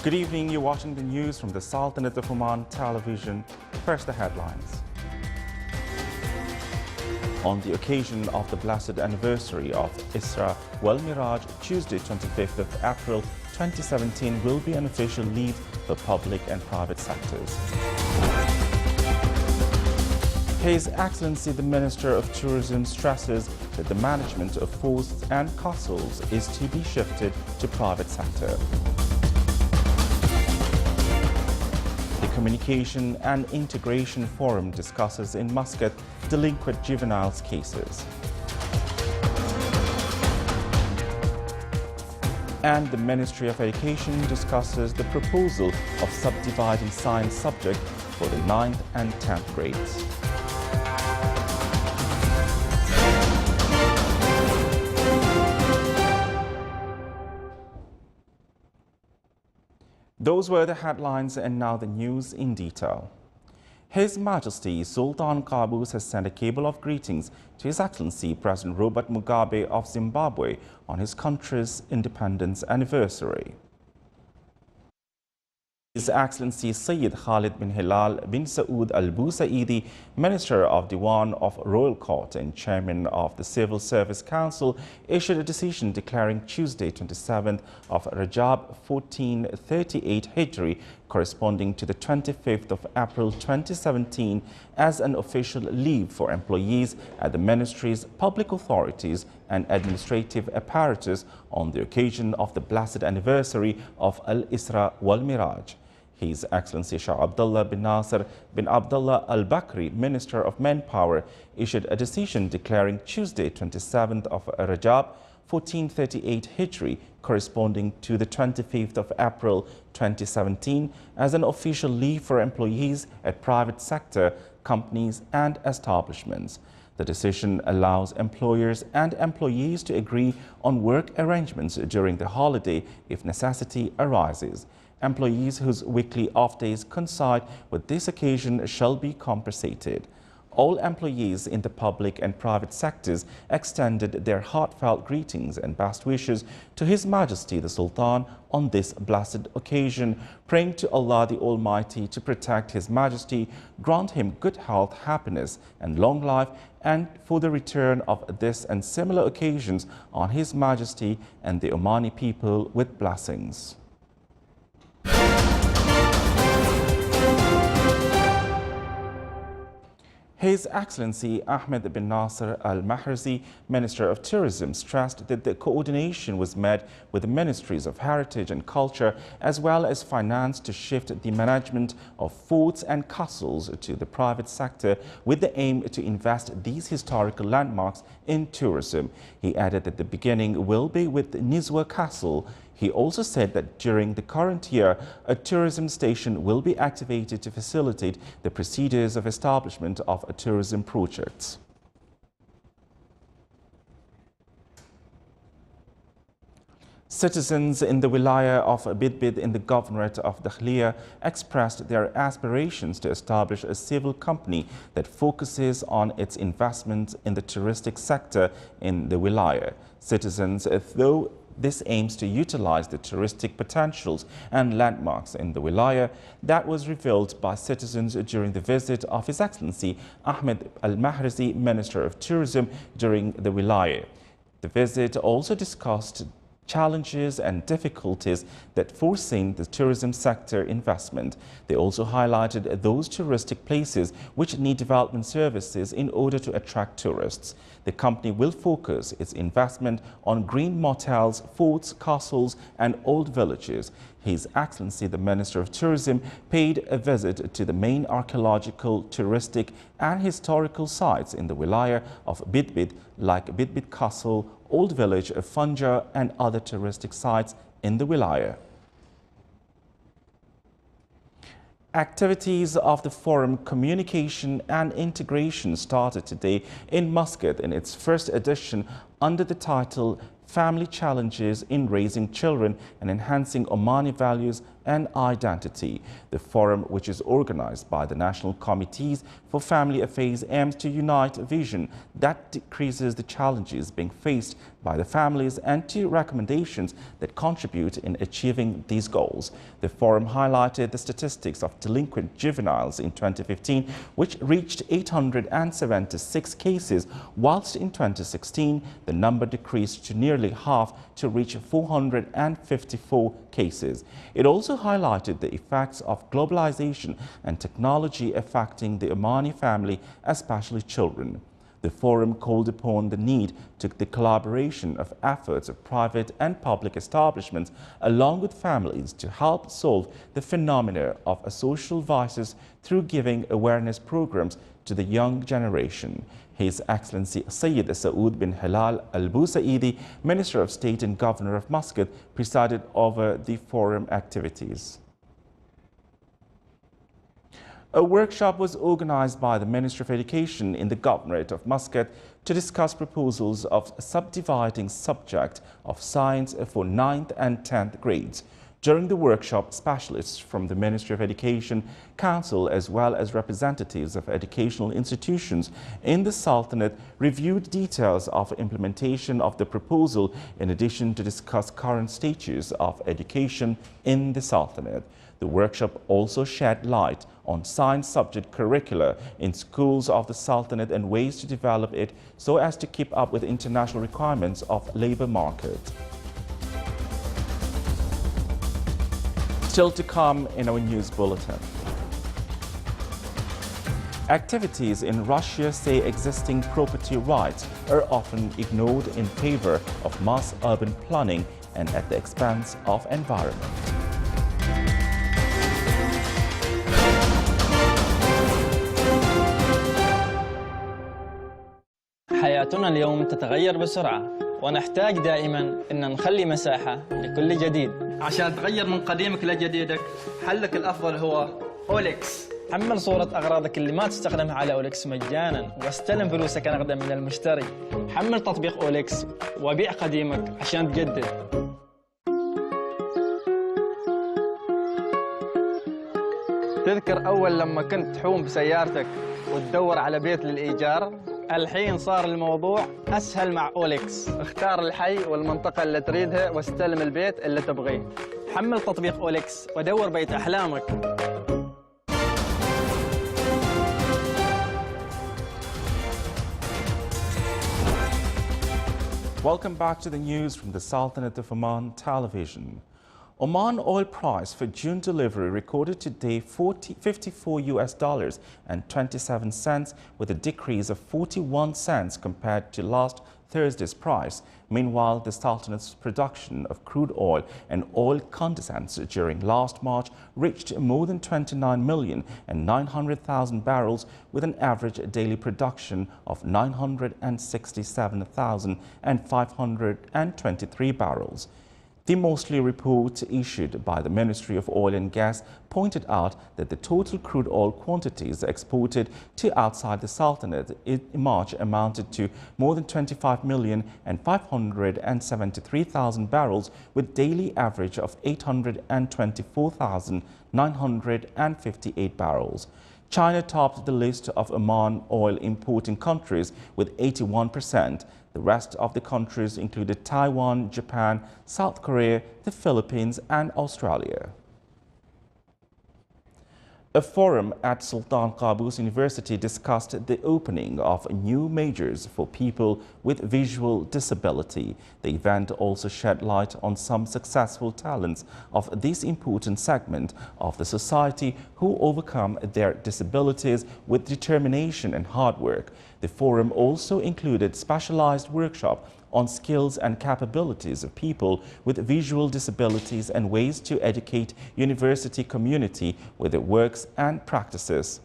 Good evening, you're watching the news from the Sultanate of Oman television. First, the headlines. On the occasion of the blessed anniversary of Isra wal Miraj, Tuesday 25th of April 2017 will be an official leave for public and private sectors. His Excellency the Minister of Tourism stresses that the management of forts and castles is to be shifted to private sector. The Communication and Integration Forum discusses in Muscat delinquent juveniles cases. And the Ministry of Education discusses the proposal of subdividing science subject for the 9th and 10th grades. Those were the headlines, and now the news in detail. His Majesty Sultan Qaboos has sent a cable of greetings to His Excellency President Robert Mugabe of Zimbabwe on his country's independence anniversary. His Excellency Sayyid Khalid bin Hilal bin Saud Al Busaidi, Minister of Diwan of Royal Court and Chairman of the Civil Service Council, issued a decision declaring Tuesday 27th of Rajab 1438 Hijri, corresponding to the 25th of April 2017, as an official leave for employees at the Ministry's public authorities and administrative apparatus on the occasion of the blessed anniversary of Al-Isra wal Miraj. His Excellency Shah Abdullah bin Nasser bin Abdullah Al Bakri, Minister of Manpower, issued a decision declaring Tuesday 27th of Rajab 1438 Hijri, corresponding to the 25th of April 2017, as an official leave for employees at private sector, companies and establishments. The decision allows employers and employees to agree on work arrangements during the holiday if necessity arises. Employees whose weekly off days coincide with this occasion shall be compensated. All employees in the public and private sectors extended their heartfelt greetings and best wishes to His Majesty the Sultan on this blessed occasion, praying to Allah the Almighty to protect His Majesty, grant him good health, happiness and long life, and for the return of this and similar occasions on His Majesty and the Omani people with blessings. His Excellency Ahmed bin Nasser Al Mahrazi, Minister of Tourism, stressed that the coordination was made with the Ministries of Heritage and Culture as well as Finance to shift the management of forts and castles to the private sector with the aim to invest these historical landmarks in tourism. He added that the beginning will be with Nizwa Castle. He also said that during the current year, a tourism station will be activated to facilitate the procedures of establishment of tourism projects. Citizens in the wilaya of Bidbid in the governorate of Dakhliya expressed their aspirations to establish a civil company that focuses on its investment in the touristic sector in the wilaya. Citizens, though this aims to utilize the touristic potentials and landmarks in the wilaya that was revealed by citizens during the visit of His Excellency Ahmed Al Mahrazi, Minister of Tourism, during the wilaya. The visit also discussed challenges and difficulties that foreseen the tourism sector investment. They also highlighted those touristic places which need development services in order to attract tourists. The company will focus its investment on green motels, forts, castles and old villages. His Excellency the Minister of Tourism paid a visit to the main archaeological, touristic and historical sites in the wilaya of Bidbid, like Bidbid Castle, Old Village of Funja and other touristic sites in the wilaya. Activities of the Forum Communication and Integration started today in Muscat in its first edition under the title Family Challenges in Raising Children and Enhancing Omani Values and identity. The forum, which is organized by the National Committees for Family Affairs, aims to unite a vision that decreases the challenges being faced by the families and to recommendations that contribute in achieving these goals. The forum highlighted the statistics of delinquent juveniles in 2015, which reached 876 cases, whilst in 2016 the number decreased to nearly half to reach 454 cases. It also highlighted the effects of globalization and technology affecting the Omani family, especially children. The forum called upon the need to the collaboration of efforts of private and public establishments along with families to help solve the phenomena of social vices through giving awareness programs to the young generation. His Excellency Sayyid Saud bin Hilal Al-Busaidi, Minister of State and Governor of Muscat, presided over the forum activities. A workshop was organized by the Ministry of Education in the Governorate of Muscat to discuss proposals of subdividing subject of science for 9th and 10th grades. During the workshop, specialists from the Ministry of Education, Council, as well as representatives of educational institutions in the Sultanate reviewed details of implementation of the proposal, in addition to discuss current status of education in the Sultanate. The workshop also shed light on science subject curricula in schools of the Sultanate and ways to develop it so as to keep up with international requirements of labour market. Still to come in our news bulletin. Activities in Russia say existing property rights are often ignored in favour of mass urban planning and at the expense of environment. حياتنا اليوم تتغير بسرعة ونحتاج دائما أن نخلي مساحة لكل جديد. عشان تغير من قديمك لجديدك حلك الأفضل هو أوليكس. حمل صورة أغراضك اللي ما تستخدمها على أوليكس مجانا واستلم فلوسك نقدا من المشتري. حمل تطبيق أوليكس وبيع قديمك عشان تجدد. تذكر أول لما كنت تحوم بسيارتك وتدور على بيت للإيجار؟ الحين صار الموضوع أسهل مع أوليكس. اختار الحي والمنطقة اللي تريدها واستلم البيت اللي تبغيه. حمل تطبيق أوليكس ودور بيت أحلامك. Welcome back to the news from the Sultanate of Oman television. Oman oil price for June delivery recorded today $54 and 27 cents, with a decrease of 41 cents compared to last Thursday's price. Meanwhile, the Sultanate's production of crude oil and oil condensate during last March reached more than 29,900,000 barrels, with an average daily production of 967,523 barrels. The Mostly report issued by the Ministry of Oil and Gas pointed out that the total crude oil quantities exported to outside the Sultanate in March amounted to more than 25,573,000 barrels, with daily average of 824,958 barrels. China topped the list of Oman oil importing countries with 81%. The rest of the countries included Taiwan, Japan, South Korea, the Philippines, and Australia. A forum at Sultan Qaboos University discussed the opening of new majors for people with visual disability. The event also shed light on some successful talents of this important segment of the society who overcome their disabilities with determination and hard work. The forum also included specialized workshops on skills and capabilities of people with visual disabilities and ways to educate university community with their works and practices.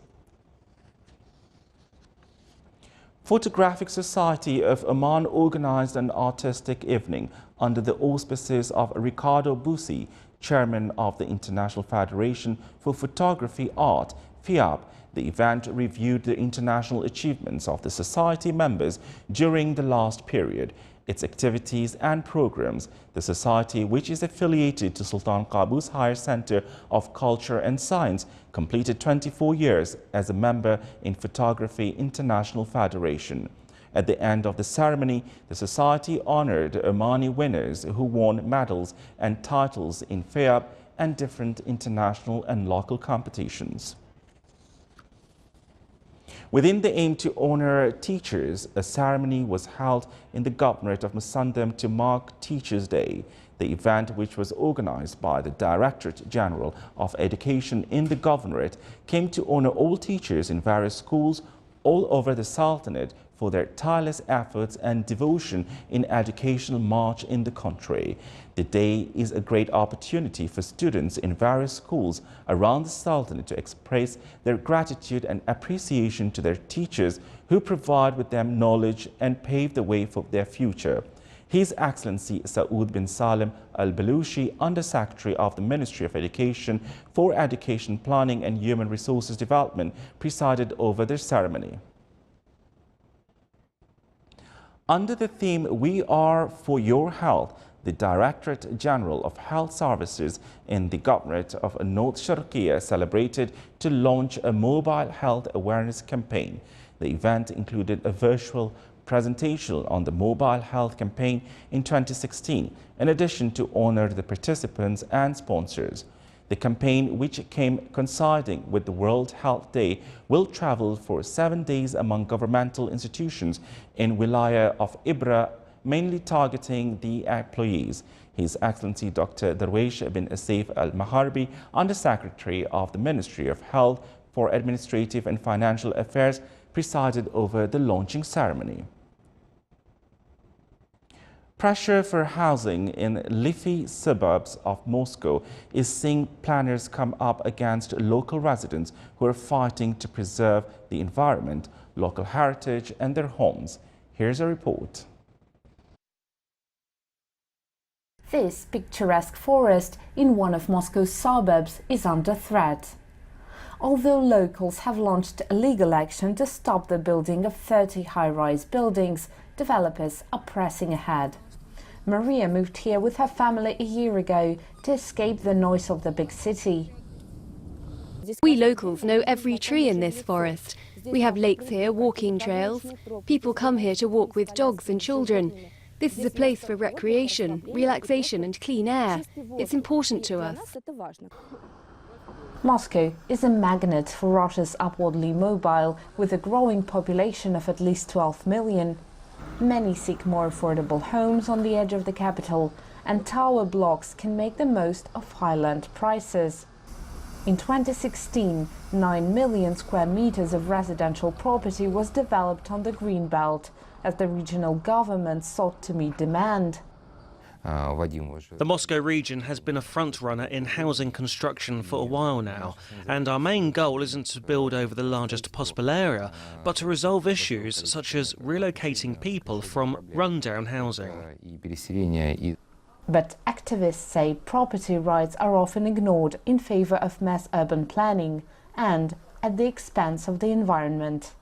Photographic Society of Oman organized an artistic evening under the auspices of Ricardo Busi, chairman of the International Federation for Photography Art, FIAP. The event reviewed the international achievements of the society members during the last period. its activities and programs. The society, which is affiliated to Sultan Qaboos Higher Center of Culture and Science, completed 24 years as a member in Photography International Federation. At the end of the ceremony, the society honored Omani winners who won medals and titles in FAIAB and different international and local competitions. Within the aim to honor teachers, a ceremony was held in the Governorate of Musandam to mark Teachers' Day. The event, which was organized by the Directorate General of Education in the Governorate, came to honor all teachers in various schools all over the Sultanate for their tireless efforts and devotion in educational march in the country. The day is a great opportunity for students in various schools around the Sultanate to express their gratitude and appreciation to their teachers who provide with them knowledge and pave the way for their future. His Excellency Saud bin Salim Al-Balushi, Under-Secretary of the Ministry of Education for Education Planning and Human Resources Development, presided over the ceremony. Under the theme, "We are for your health," the Directorate General of Health Services in the Governorate of North Sharqiya celebrated to launch a mobile health awareness campaign. The event included a virtual presentation on the mobile health campaign in 2016, in addition to honor the participants and sponsors. The campaign, which came coinciding with the World Health Day, will travel for 7 days among governmental institutions in Wilaya of Ibra, mainly targeting the employees. His Excellency Dr. Darwesh bin Asif Al-Maharbi, Under-Secretary of the Ministry of Health for Administrative and Financial Affairs, presided over the launching ceremony. Pressure for housing in leafy suburbs of Moscow is seeing planners come up against local residents who are fighting to preserve the environment, local heritage and their homes. Here's a report. This picturesque forest in one of Moscow's suburbs is under threat. Although locals have launched a legal action to stop the building of 30 high-rise buildings, developers are pressing ahead. Maria moved here with her family a year ago to escape the noise of the big city. We locals know every tree in this forest. We have lakes here, walking trails. People come here to walk with dogs and children. This is a place for recreation, relaxation and clean air. It's important to us. Moscow is a magnet for Russia's upwardly mobile, with a growing population of at least 12 million. Many seek more affordable homes on the edge of the capital, and tower blocks can make the most of high-land prices. In 2016, 9 million square meters of residential property was developed on the Greenbelt, as the regional government sought to meet demand. The Moscow region has been a front-runner in housing construction for a while now, and our main goal isn't to build over the largest possible area, but to resolve issues such as relocating people from rundown housing. But activists say property rights are often ignored in favor of mass urban planning and at the expense of the environment.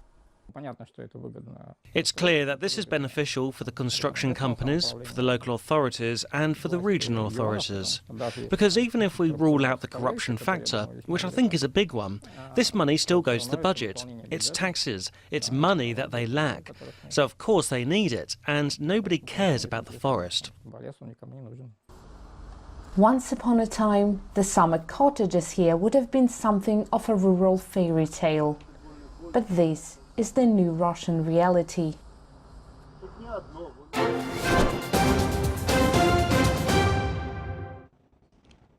It's clear that this is beneficial for the construction companies, for the local authorities and for the regional authorities. Because even if we rule out the corruption factor, which I think is a big one, this money still goes to the budget. It's taxes, it's money that they lack. So of course they need it, and nobody cares about the forest. Once upon a time, the summer cottages here would have been something of a rural fairy tale. But this is the new Russian reality.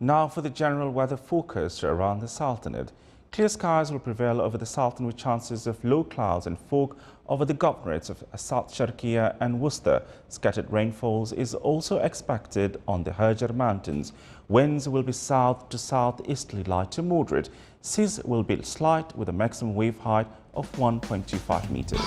Now for the general weather forecast around the Sultanate. Clear skies will prevail over the Sultanate with chances of low clouds and fog over the governorates of South Sharqiya and Worcester. Scattered rainfalls is also expected on the Hajar Mountains. Winds will be south to southeasterly light to moderate. Seas will be slight with a maximum wave height of 1.25 meters.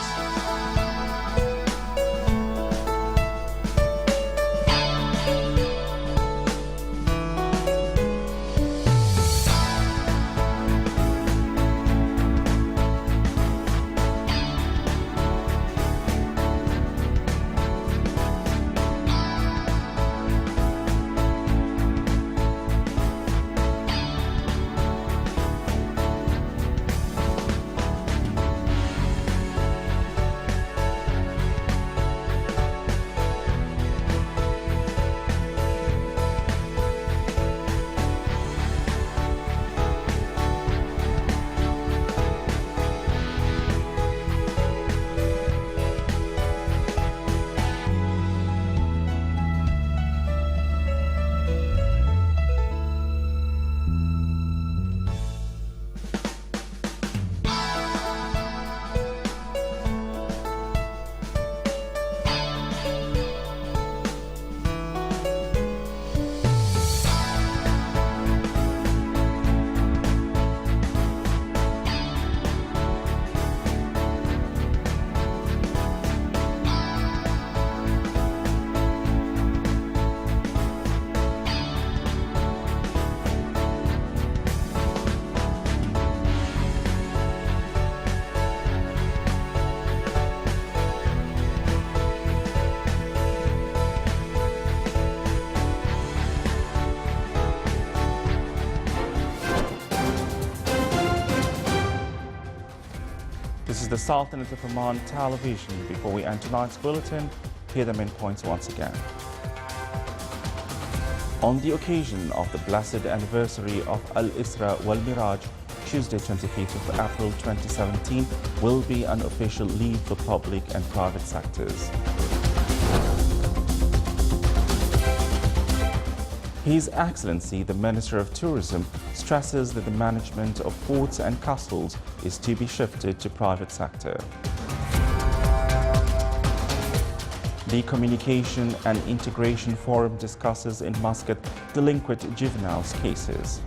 This is the Sultanate of Oman television. Before we end tonight's bulletin, hear the main points once again. On the occasion of the blessed anniversary of Al-Isra wal-Miraj, Tuesday 25th of April 2017 will be an official leave for public and private sectors. His Excellency, the Minister of Tourism, stresses that the management of ports and castles is to be shifted to private sector. The Communication and Integration Forum discusses in Muscat delinquent juveniles cases.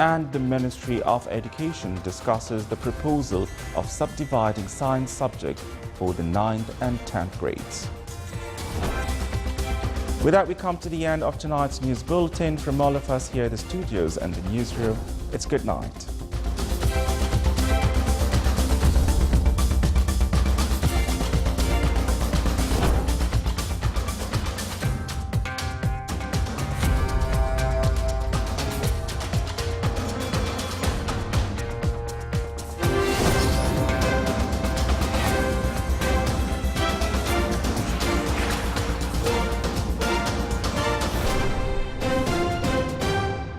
And the Ministry of Education discusses the proposal of subdividing science subject for the 9th and 10th grades. With that, we come to the end of tonight's news bulletin. From all of us here at the studios and the newsroom, it's good night.